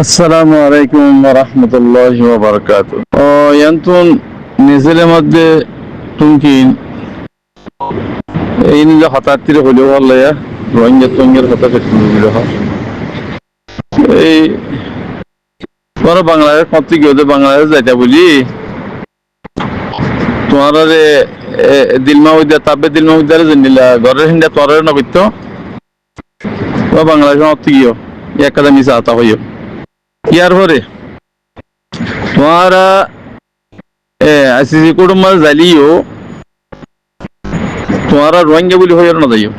আসসালামু আলাইকুম ওয়া রাহমাতুল্লাহি ওয়া বারাকাতুহু। ইয়ান্তun নিজের মধ্যে তুমকিন এই নিজে হঠাৎ হলো আল্লাহ রোহিঙ্গা তুঙ্গের কথা হলো এই তোরা বাংলাদেশ কত কি হতে বাংলাদেশ যাইতা বলি তোমার দিলমা উদ্যা তাবে দিলমা উদ্যারে জেনিলা ঘরের হিন্দা তোরে নবিত বাংলাদেশ কত কি একাডেমি চাতা হইও ইয়ার পরে তোমারা আইসিসি কুটুম্ব জালিও তোমারা রোহিঙ্গা বলি হইর না যাইও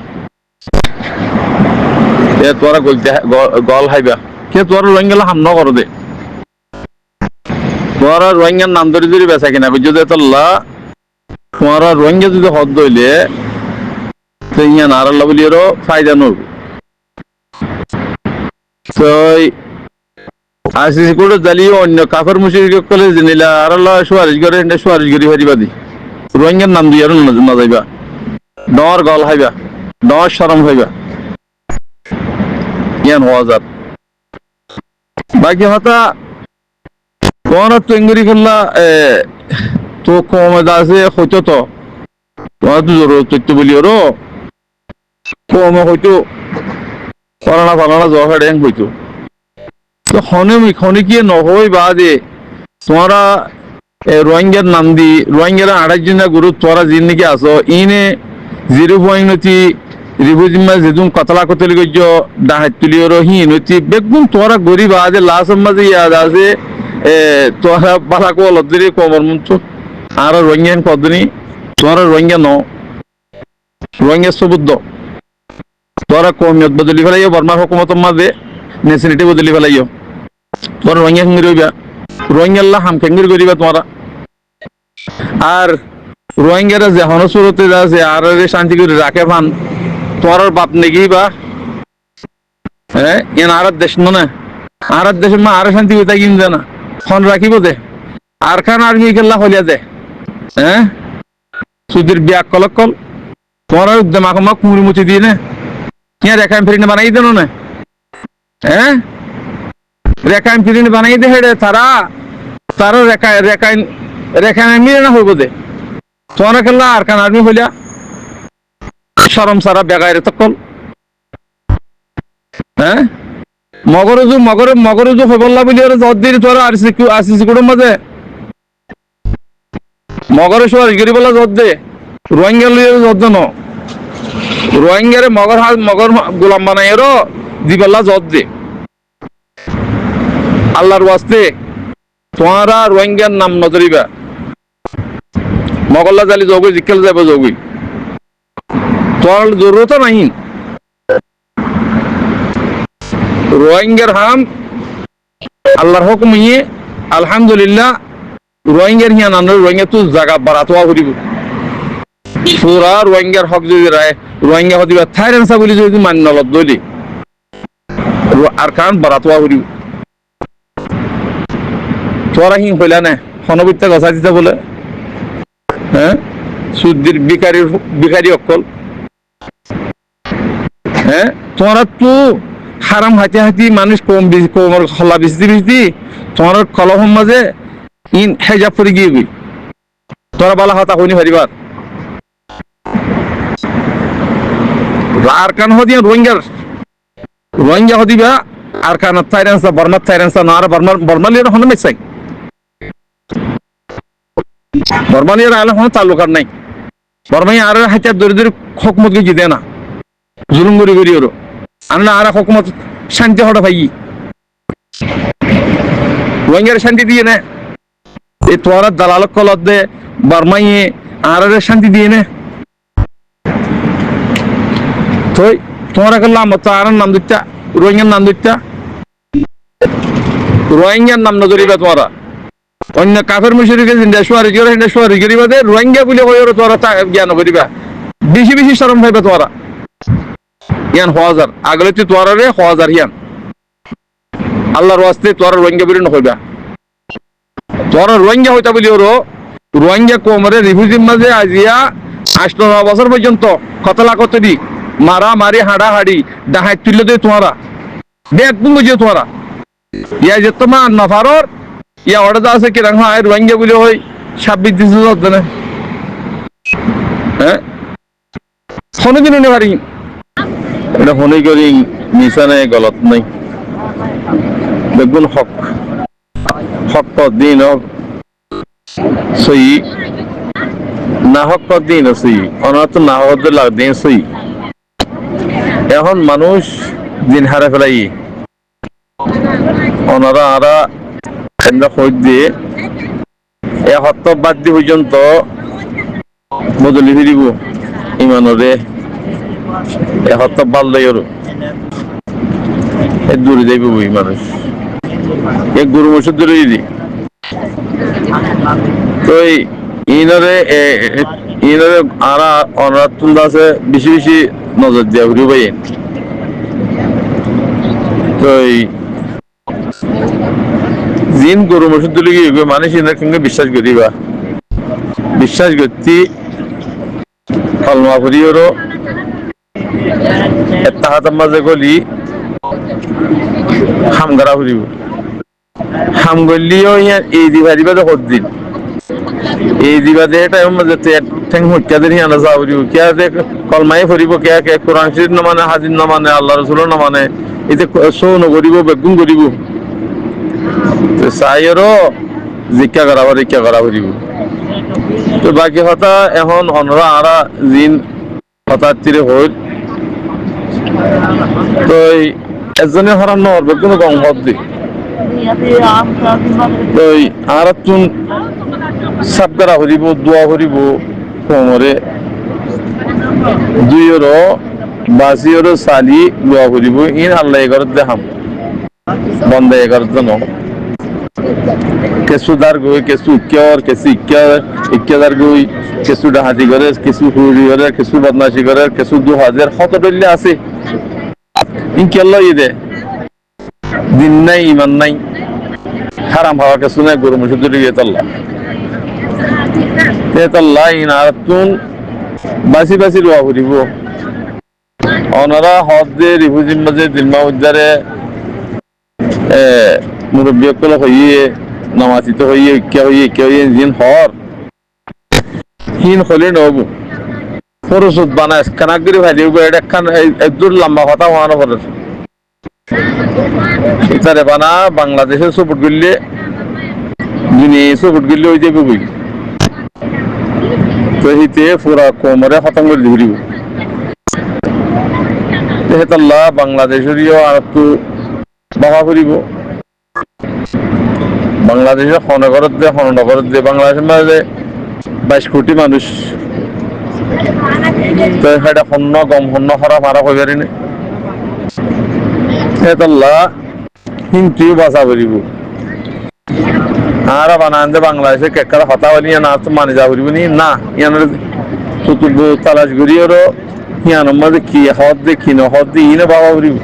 তোরা গল হাইবা কে তোরা রোহিঙ্গা হামলা করো দে তোরা রোহিঙ্গার নাম ধরে ধরে বেচা কিনা বুঝছো যে তোল্লা তোরা রোহিঙ্গা যদি হদ দইলে তো ইয়া নারাল্লা বলি আরো ফায়দা নব তো আইসিসি কোর্টে জ্বালিয়ে অন্য কাফের মুশরিক কলে জেনিলা আর আল্লাহ সুয়ারিশ করে সুয়ারিশ করি হারিবাদি রোহিঙ্গার নাম দিয়ে আর না যাইবা ডর গল হাইবা ডর শরম হইবা জ্ঞান হওয়া যাত বাকি হতা কোন চেঙ্গুরি করলা তো কমে আছে হইতো তো তোমার তো জোর তথ্য বলি ওরো কমে হইতো ফলানা ফলানা জ্বর হাড়ে হইতো তো খনিকিয়ে নহই বা দে তোমরা রোহিঙ্গার নাম দি রোহিঙ্গার 28 জন গুরু তোরা জিন নাকি আসো ইনে 0.নতি রিভুজিমা যেদুম কতলা কতলি গজ্জ ডাহাত তুলি রহি নতি বেগুন তোরা গরিব আদে লাস মাঝে ইয়াদ আছে তোরা বালা কো লদরি কোমর মুন্ত আর রোহিঙ্গান পদনি তোরা রোহিঙ্গা ন রোহিঙ্গা সবুদ্দ তোরা কমিয়ত বদলি ফেলাইও বর্মা হুকুমত মাঝে নেশনিটি বদলি ফেলাইও তোরা রোহিঙ্গা খেঙ্গি রইবা রোহিঙ্গাল্লা হাম খেঙ্গির করিবা তোমরা আর রোহিঙ্গারা যে হনসুরতে আছে আর শান্তি করে রাখে ফান তোর বাপ নেকি বা হ্যাঁ এন আর দেশ না আর দেশের মা আর শান্তি হইতা কিন জানা খন রাখিব দে আর খান আর্মি খেলা হলিয়া দে হ্যাঁ সুদের বিয়াক কলকল তোমার দেমাক মা কুমড়ি মুচি দিয়ে না ইয়া রেখাম ফিরিনে বানাই দেন না হ্যাঁ রেখাম ফিরিনে বানাই দে হেডে তারা রেখায় মিলে না হইব দে তোমার খেলা আর খান আর্মি হইলা শরম সারা বেগাইরে তকল হ্যাঁ মগরজু হবল্লা বলি আর জদ দিই তোরা আসিস কুড়ুম মাঝে মগরে সোয়ার গিরি বলা জদ দে রোহিঙ্গা লইয়ে জদ ন রোহিঙ্গারে মগর গোলাম বানাইয়েরও দিবেল্লা জদ দে আল্লাহর ওয়াস্তে তোমরা রোহিঙ্গার নাম নজরিবা মগল্লা জালি যোগই জিকেল যাবে যোগই তোর জরুরত নাই রোহিঙ্গার হাম আল্লাহর হুকুম ইয়ে আলহামদুলিল্লাহ রোহিঙ্গার হিয়া নান রোহিঙ্গা তো জায়গা বাড়াতোয়া করিব পুরা রোহিঙ্গার হক যদি রায় রোহিঙ্গা হদিবা থাইরেন্সা বলি যদি মান্য লদ দইলি আর কান বাড়াতোয়া করিব তোরা হি হইলা না হনবিত্তা গছা দিতে বলে হ্যাঁ সুদ্দির বিকারি অকল হ্যাঁ তোমরা তো হারাম হাতি হাতি মানুষ কমর খলা বিচি তোমার কলহম মাঝে ইন হেজাব করে গিয়ে গই তোরা বালা হতা হইনি হারিবার আর কান হদিয়া রোহিঙ্গা হদিবা আর কান থাইরেন্সা বর্মা থাইরেন্সা না আর বর্মালিয়ার হন মেসাই বর্মালিয়ার আলে হন তালুকার নাই বর্মাই আর হাতিয়ার দরি দরি খকমত গিয়ে জিতে না জুলুম করি করি ওর আনলে আর হকুমত শান্তি হঠাৎ ভাই রোহিঙ্গার শান্তি দিয়ে না এই তোরা দালালক কলত দে বার্মাইয়ে আর শান্তি দিয়ে না তো তোমরা করলাম তো আর নাম দিচ্ছা রোহিঙ্গার নাম দিচ্ছা রোহিঙ্গার নাম নজরিবা তোমরা অন্য কাফের মুশরিকে জিন্দা সুয়ারি করিবা দে রোহিঙ্গা বলে কই ওর তোরা জ্ঞান করিবা বেশি বেশি শরম পাইবা তোমরা ইয়ান হাজার আগলে তুই তোরা রে হাজার ইয়ান আল্লাহর ওয়াস্তে তোরা রোহিঙ্গা বলে নকইবা তোরা রোহিঙ্গা হইতা বলি ওর রোহিঙ্গা কোমরে রিফিউজির মাঝে আজিয়া 8-9 বছর পর্যন্ত কতলা কতদি মারা মারি হাড়া হাড়ি ডাহাই তুলে দে তোমরা ব্যাগ বুঝে তোমরা ইয়া যে তোমার নফারর ইয়া অর্ডার আছে কিরকম হয় রোহিঙ্গা বলে হয় 26 দিন হচ্ছে না হ্যাঁ কোনোদিন উনি পারি এটা হনে করি মিশানে গলত নাই বেগুন হক হক দিন হোক সই না হক দিন সই অনাথ না হতে লাগ দিন সই এখন মানুষ দিন হারা ফেলাই ওনারা আরা কেন্দ্র খোঁজ দিয়ে এ হত্য বাদ দিয়ে পর্যন্ত বদলি ফিরিব ইমানরে এ হত্য ভাল লই এ দূরে যাইব বই মানুষ এ গরু মসুর দূরে দিদি তো ইনরে ইনরে আরা অনাথ তুলতে আছে বেশি বেশি নজর দেওয়া ঘুরি ভাই তো জিন গরু মসুর তুলে গিয়ে মানুষ এনার সঙ্গে বিশ্বাস করিবা বিশ্বাস করতে কলমা করিওরও একটা হাতের মাঝে গলি হাম গারা ফুরিব হাম গলিও ইয়ার এই দিবাদিবা তো দিন এই দিবাদে টাইম মাঝে ঠেং হত্যাদের হিয়ানা যা ফুরিব কিয়া দেখ কলমাই ফুরিব কিয়া কে কোরআন শরীফ না মানে হাদিস না মানে আল্লাহ রসুল না মানে এতে সৌ নকরিব বেগুন করিব চাইরও জিজ্ঞা করা ফুরিব তো বাকি কথা এখন অনরা আরা জিন হঠাৎ তীরে হইল তো এজনে হরান নহরবে কোনো গং হদ দি তো আর তুন সাবগারা হরিব দোয়া হরিব কোমরে দুইরও বাসিরও সালি দোয়া হরিব ইন আল্লাহ এগারত দেখাম বন্ধ এগারত ন কেসু দার গই কেসু ইক্যার কেসু ইক্যাদার গই কেসু ডাহাতি করে কেসু হুড়ি করে কেসু বদমাশি করে কেসু 2000 কত ডল্লে আছে ইনশাআল্লাহ ইদে দিন নাই ইমান নাই হারাম হাওয়া কেসু নাই গরু মুসুদ দিয়ে তাল্লাহ ইনারাতুন বাসি বাসি রোয়া করিব ওনারা হদ দিয়ে রিফুজির মাঝে দিলমা উদ্ধারে মুরব্বী সকল হইয়ে নামাজিত হইয়ে ইক্যা হইয়ে জিন হর হিন হলে নহব ফরসত বানায় কানাগিরি ভাই এটা একখান একদূর লম্বা কথা হওয়ানো ফরস ইতারে বানা বাংলাদেশের সপোর্ট করলে দুনিয়া সপোর্ট করলে হয়ে যাবে বই তো হিতে পুরা কোমরে খতম করে ধরিব হেতাল্লাহ বাংলাদেশেরও আর একটু বাবা করিব বাংলাদেশের হনগরত দিয়ে বাংলাদেশের মাঝে 22 কোটি মানুষ তো সেটা হন্য গম হন্য হরা মারা হয়ে পারি না হেতাল্লাহ হিন্দিও বাঁচা করিব আর বানান্দে বাংলাদেশে কেকার হতা হলি না তো মানে যা করিব নি না ইয়ানোর তুতুব তালাশ করিওরও ইয়ানোর মাঝে কি হদ দে কি নহদ দি ইনে বাবা করিব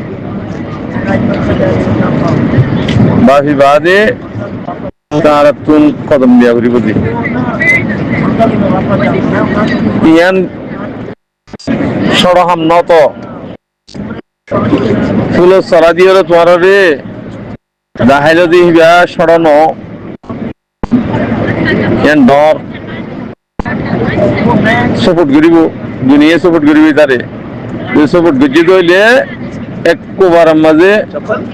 বাকি বাদে তার তুন কদম দিয়া করিব দি ইয়ান সরহাম নত ফুল সরা দিয়ে তোমার রে দাহাইল দিবা সরণ ইয়ান ডর সপোর্ট করিব দুনিয়া সপোর্ট করিবি তারে সপোর্ট গজি দইলে একবার মাঝে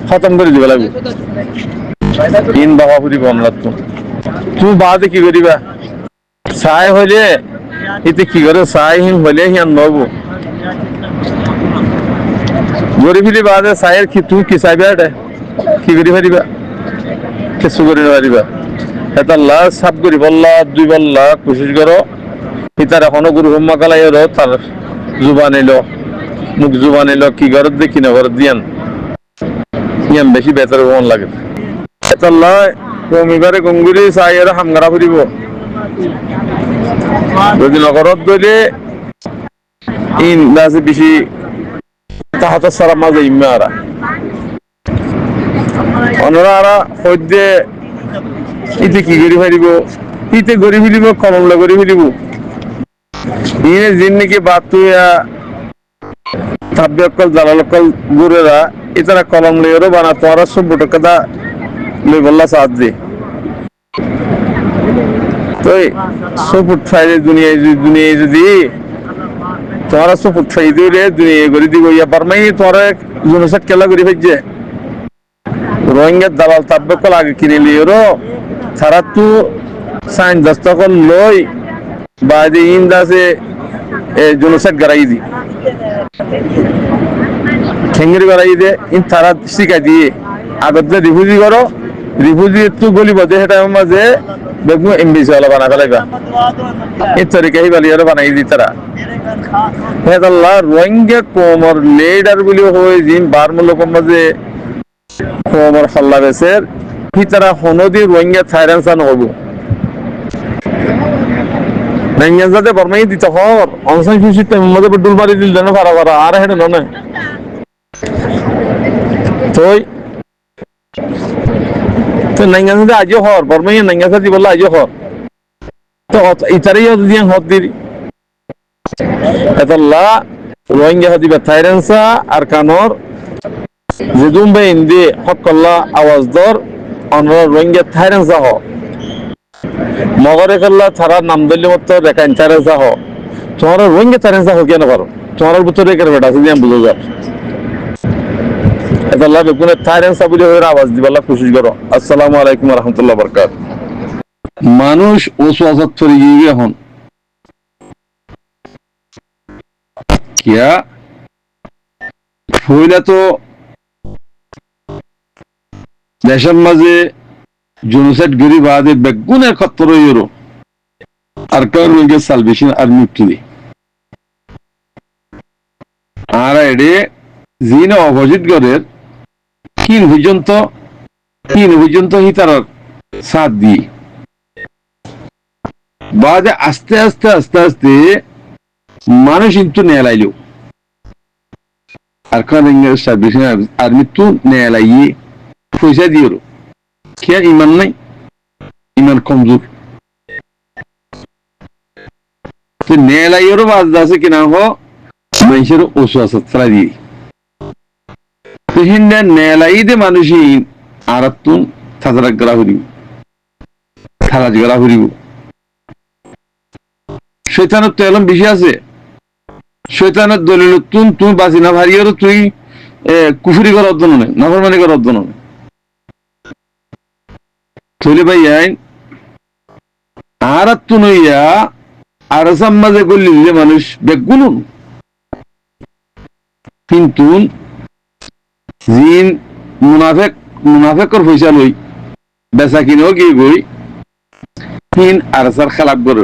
খতম করে দিব লাগবে তিন বাবা ফুরিব আমরা তুমি বাদে কি করিবা চাই হইলে এতে কি করে চাইহীন হইলে হিয়ান নব গড়ি ফিরি বাদে চাইয়ের কি তুমি কি চাইবা এটা কি করি পারিবা কিছু করি পারিবা এটা লাশ সাপ করি বললা 2 বললা কোশিশ করো পিতার এখনো গুরু হোম্মা কালাই তার জুবান এলো মুখ জুবান এলো কি ঘর দেখি না ঘর দিয়ান ইয়ান বেশি বেতার মন লাগে এটা লাই কমিবারে গঙ্গুরি চাইয়ের হামগারা ফুরিব যদি নগরত দইলে ইন দাসে বেশি তাহাতে সারা মাঝে ইমারা অনরা হইতে ইতে কি গড়ি ফেরিব ইতে গড়ি ফেলিব কলমলা গড়ি ফেলিব ইনে জিন নাকি বাতুয়া তাব্যকল জালালকল গুরেরা ইতারা কলম লইরো বানা তোরা সব বটকদা লই বললা সাথ দি তুই সপুট ফাইলে দুনিয়ায় যদি তোরা সপুট ফাই দিলে দুনিয়া করে দিব ইয়া বারমাই তোরা জনসাট খেলা করে ফেলছে রোহিঙ্গার দালাল তাব্বকল আগে কিনে লিওরো সারা তু সাইন দস্তকল লই বাদে ইন্দাসে জনসাট গারাই দি খেঙ্গির গারাই দে ইন তারা শিখা দিয়ে আগত যে রিফিউজি করো রিফিউজি তু গলি বদে সেটা মাঝে দেখবো এমবিসি ওয়ালা বানা ফেলাইবা এই তরিকা হি বালিয়ারও বানাই দি তারা হেদাল্লাহ রোহিঙ্গা কোমর লিডার বলি হয়ে জিম বারমূলক মাঝে কোমর হল্লা বেসের হি তারা হনদি রোহিঙ্গা থাইরানসান হবো রোহিঙ্গা যাতে বর্মাই দিতে হর অনসান সিস্টেম মধ্যে ডুল মারি দিল না ফারা ফারা আর হেডে নয় তোই তো নাইঙ্গা সাথে আজও হর বর্মাই নাইঙ্গা সাথে বললা আজও হর তো ইতারই যদি হত দিরি এতলা রোহিঙ্গা হাতি বা থাইরেন্সা আর কানর যেদুম বে ইন্দি হকল্লা আওয়াজ দর অনর রোহিঙ্গা থাইরেন্সা হ মগরে কল্লা থারা নাম দলি মত রেখাইন থাইরেন্সা হ তোমার রোহিঙ্গা থাইরেন্সা হ কেন পারো তোমার ভিতরে রেখে বেটা যদি আমি বুঝো যাও এতলা বেগুনে থাইরেন্সা বলে হয়ে আওয়াজ দিবাল্লা কোশিশ করো আসসালামু আলাইকুম রহমতুল্লাহ বরকাত মানুষ ওসওয়াসাত চলে গিয়ে এখন কিয়া হইলা তো দেশের মাঝে জনসাইড গরি বাদে বেগুনের খত্তর ইউরো আর কার রোগে সালভেশন আর মুক্তি আর এডে জিন অপোজিট গরের কিন পর্যন্ত হিতার সাথ দিয়ে বাদে আস্তে আস্তে আস্তে আস্তে মানুষ কিন্তু নেলাইল আর কার সালভেশন আর মৃত্যু নেলাইয়ে পয়সা দিয়ে क्या ईमान नहीं ईमान कमजोर तो नेलाइयों बात दासे कि ना हो मनुष्य ओसवासत फला दी तो हिंदे नेलाई दे मानुषी आरतुन थाजरा ग्राहुरी थाराज ग्राहुरी शैतान तो एलम विषय से शैतान दलिल तुम बासी ना भारी और तुई कुफरी कर अध्ययन ने नाफरमानी कर अध्ययन ने চলে ভাই আর তুনইয়া আর সমাজে গলিলে মানুষ বেগুনুন কিন্তু জিন মুনাফেকর পয়সা লই বেচা কিনেও গিয়ে গই তিন আরসার খেলাপ করে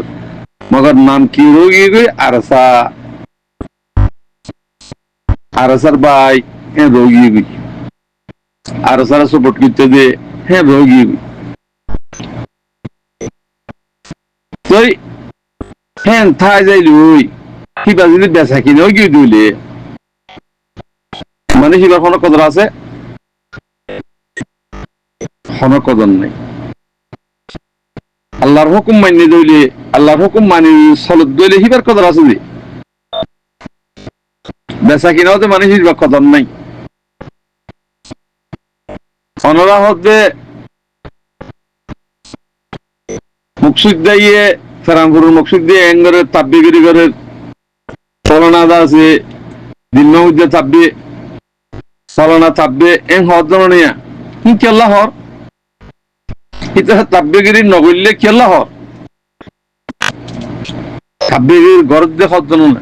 মগর নাম কি গিয়ে গই আরসার ভাই হ্যাঁ রোগী গই আরসারা সাপোর্ট করতে দে হ্যাঁ রোগী গই তুই হ্যাঁ থাই যাই লুই কিবা যদি বেচা কিনেও গিয়ে দিলে মানে কিবা কোনো কদর আছে কোনো কদর নেই আল্লাহর হুকুম মানিয়ে দইলে আল্লাহর হুকুম মানি সলত দইলে হিবার কদর আছে যে বেচা কিনাও তো মানে হিবার কদর নাই অনরা হতে মুকসুদ দিয়ে ফেরামপুরের মুকসুদ দিয়ে এঙ্গরের তাব্বিগিরি ঘরের ফলনাদা আছে দিন মধ্যে তাব্বি ফলনা তাব্বে এং হওয়ার জন্য নিয়া কি আল্লাহর ইতিহাস তাব্বিগিরি নগরলে কি আল্লাহর তাব্বিগির ঘর দেখার জন্য না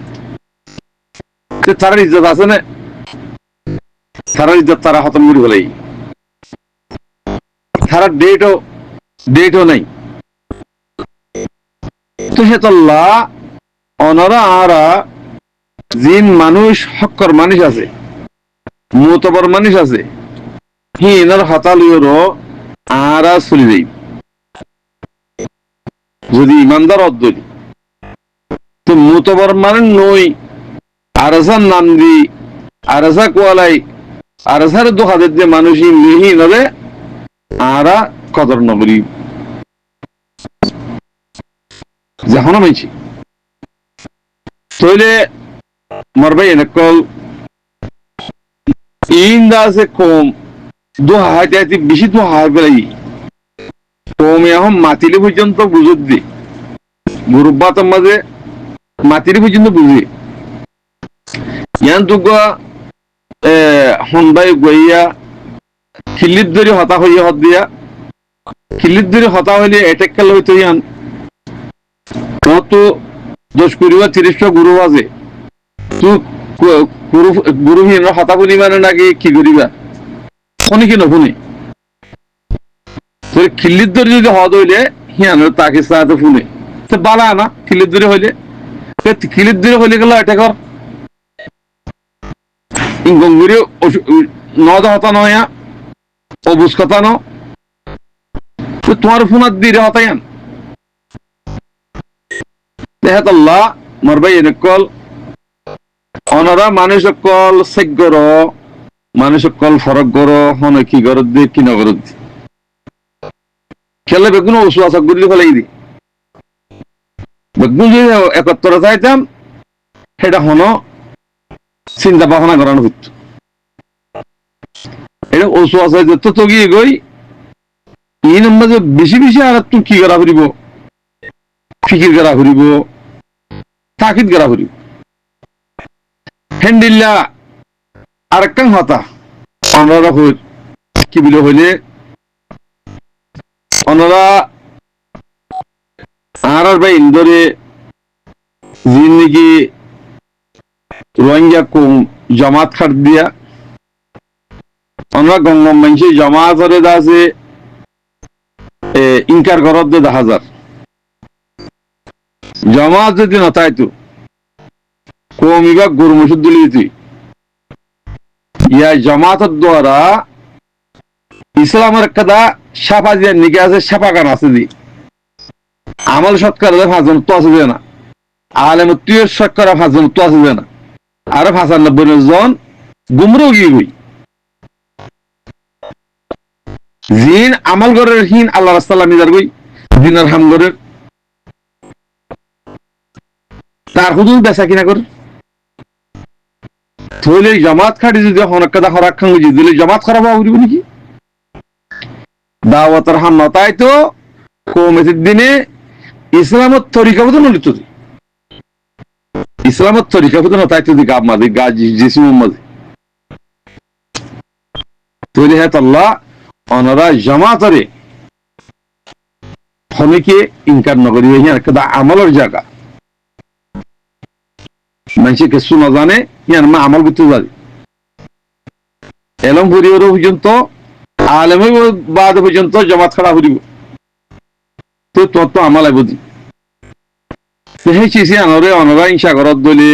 তার ইজ্জত আছে না তার ইজ্জত তারা খতম করে ফেলাই তারা ডেটও নাই তো হেতল্লা অনরা আরা জিন মানুষ হক্কর মানুষ আছে মুতবর মানুষ আছে হিনার হতালিওর আরা চলি যাই যদি ইমানদার অদ্দলি তো মুতবর মানে নই আরসার নাম দি আরসা কোয়ালাই আরসার দোকাদের যে মানুষই মিহি নরে আরা কদর নগরী যখন মাইছি তইলে মরবাই এনেকল ইন্দা আছে কম দোহা হাইতে হাইতে বেশি দোহা হাই পেলাই কমে এখন মাতিলে পর্যন্ত বুঝত দি গরুব বাতের মাঝে মাতিলে পর্যন্ত বুঝি ইয়ান তো হন্দাই গইয়া খিল্লির ধরে হতা হইয়া হত দিয়া খিল্লির ধরে হতা হইলে এটেক খেলা হইতো ইয়ান তো 10 20 বা 30টা গরু আছে তো গুরুহীন হতা বলি মানে নাকি কি করিবা শুনি কি নশুনি তোর খিল্লির ধরে যদি হদ হইলে হিয়ানোর তাকে সাথে শুনে তো বালা না খিল্লির ধরে হইলে খিল্লির ধরে হইলে গেল এটা কর গঙ্গুরি নদ হতা নয় অবুজ কথা ন তোমার ফোনার দিয়ে হতায়ান তেহাত আল্লাহ মারবাই এনেকল অনরা মানুষ কল সেগর মানুষ কল ফরক গর হন কি গরত দি কি নগরত দি খেলে বেগুন ওষু আসা গুলি ফেলাই দি বেগুন যদি 71 চাইতাম সেটা হন চিন্তা ভাবনা করানো হইত এটা ওষু আসা যেত তো গিয়ে গই এই নম্বর বেশি বেশি আর তুই কি করা ফুরিব ফিকির করা ফুরিব তাকিদ করা ফুরিব হেন্ডিল্লা আর একটা হতা অনরা কি বলে হইলে অনরা আর ভাই ইন্দোরে জিন্দিগি রোহিঙ্গা কম জমাত খাট দিয়া অনরা গঙ্গম মানুষ জমাত হরে আছে ইনকার ঘরত দে 10,000 জমাত যদি নতাইতো কমিবা গরু মসুদ দিলি ইয়া জমাতের দ্বারা ইসলামের কাদা সাফা দিয়ে নিকে আছে সাফা কান আছে দি আমল সৎকার 5 তো আছে না আলেম তুই সৎকার 5 তো আছে না আর 95 জন গুমরো গিয়ে হই জিন আমল গরের হিন আল্লাহ রাস্তাল্লাহ নিজার গই দিনের হাম গরের তার হুদুদ বেচা কিনা করে থইলে জামাত খাটি যদি হনকাদা হরাক খাঙ্গু যদি দিলে জামাত খারাপ হইব নাকি দাওয়াতের হাম নতাই তো কমেতের দিনে ইসলামের তরিকা বদল নলিত ইসলামের তরিকা বদল নতাই তো গাব মাঝে গাজ জিসিম মাঝে তৈরি হ্যাঁ আল্লাহ অনরা জামাতরে হনকে ইনকার নগরী হইয়া কাদা আমলের জায়গা মানুষে কিছু না জানে ইয়ার মা আমল করতে যাবে এলম পরিবার পর্যন্ত আলেম বাদ পর্যন্ত জমাত খাড়া করিব তো তোর তো আমাল বুঝি সেই চিঠি আনরে অনরা ইনসা ঘরত দইলে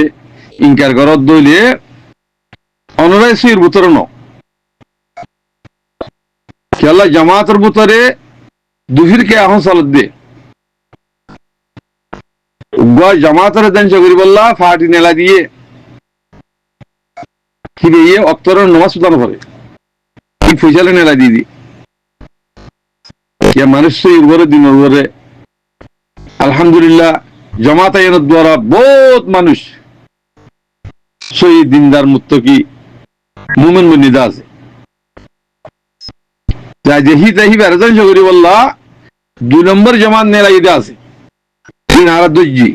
ইনকার ঘরত দইলে অনরাই সুইর ভিতরে ন খেলা জামাতের ভিতরে দুহিরকে এখন চলত দে জামাতের দেন চকরি বললা ফাটি নেলা দিয়ে কি দিয়ে অক্তর নমাজ সুদান করে কি ফইসালে নেলা দিয়ে দি মানুষ উর্বরে দিন উর্বরে আলহামদুলিল্লাহ জামাত আইনের দ্বারা বহুত মানুষ সই দিনদার মুত্তকি মুমিন বনিদা আছে যা যেহি তাহি বেরজন চকরি বললা 2 নম্বর জামাত নেলা ইদা আছে দজি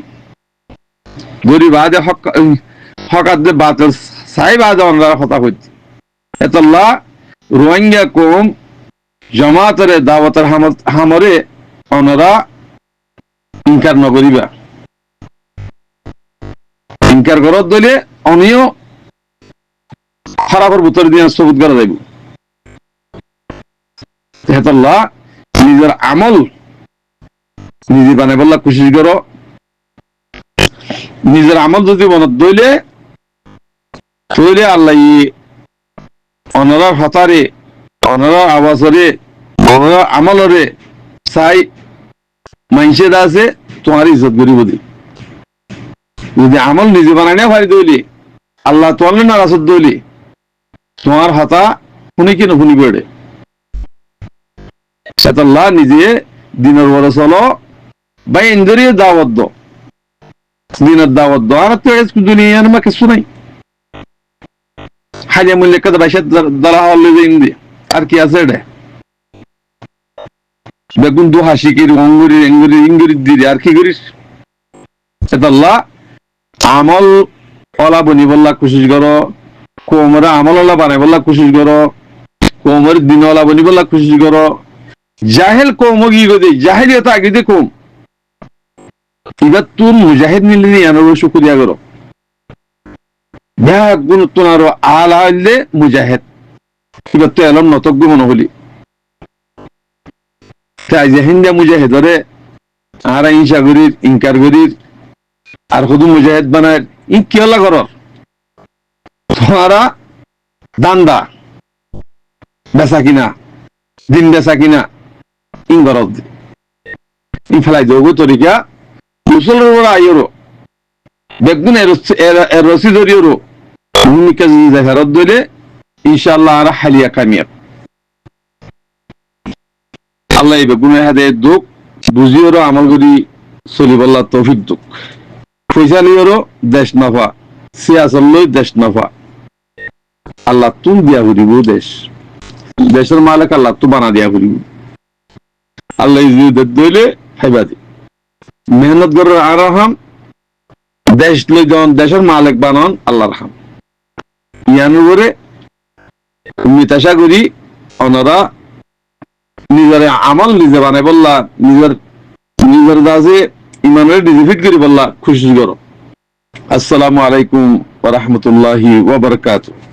গরিব আদে হকাত দে বাতল সাহেব আদে অনরা কথা হইছে এতল্লাহ রোহিঙ্গা কম জামাতরে দাওয়াতের হামরে অনরা ইনকার নগরিবা ইনকার ঘরত দইলে অনিও খারাপের ভিতরে দিয়ে সবুত করা যাইব এতল্লাহ নিজের আমল নিজে বানাই বললা কোশিশ করো নিজের আমল যদি মনত দইলে তৈলে আল্লাহ অনরার হতারে অনরার আবাসরে অনরার আমলরে চাই মাইসে আছে তোমার ইজ্জত করিব দি যদি আমল নিজে বানাই না পারি দইলে আল্লাহ তোমার না রাসত দইলে তোমার হতা শুনি কি শুনি পড়ে সেটাল্লাহ নিজে দিনের বড় চলো বা ইন্দুরিয়ে দাওয়াত দো দিনের দাওয়াত দো আর তো দুনিয়ার মা কিছু নাই হাজিয়া মূল্য কত বাইশে দ্বারা হলে যে ইন্দি আর কি আছে এটা বেগুন দু হাসি কি অঙ্গুরি এঙ্গুরি ইঙ্গুরি দিদি আর কি করিস এটা আল্লাহ আমল ওলা বনি বললা কোশিশ করো কোমরে আমল ওলা বানাই বললা কোশিশ করো কোমর দিন ওলা বনি বললা কোশিশ করো জাহেল কম কি করে জাহেল এটা আগে দিয়ে কম এবার তোর মুজাহিদ নিলে নিয়ানব্বই শুক্রিয়া করো গুণ তোর আলা হইলে মুজাহিদ এবার তো এলম নতজ্ঞ মনে হলি তাই জাহিন্দা মুজাহিদরে আর হিংসা করির ইনকার করির আর শুধু মুজাহিদ বানায় ই কি হলা কর তোমারা দান্দা বেচা কিনা দিন বেচা কিনা ইন গরব ই ফেলাই দেবো তরিকা মুসলের উপর আইরো বেগুন এর রসি ধরিও ভূমিকা যদি ফেরত দিলে ইনশাআল্লাহ আর হালিয়া কামিয়াব আল্লাহ এই বেগুনের হাতে দুঃখ বুঝিওরও আমল করি চলিবল্লা তৌফিক দুঃখ পয়সা লিওরও দেশ নফা সিয়াসল লই দেশ নফা আল্লাহ তুম দিয়া করিব দেশের মালিক আল্লাহ তু বানা দিয়া করিব আল্লাহ দইলে খাইবা দি মেহনত করে আরাম দেশ লই যখন দেশের মালিক বানান আল্লাহ রহম ইয়ান করে মিতাশা করি ওনারা নিজের আমল নিজে বানাই বললা নিজের দাসে ইমানের ডিজিফিট করি বললা খুশি করো আসসালামু আলাইকুম ওয়া রাহমাতুল্লাহি ওয়া বারাকাতুহু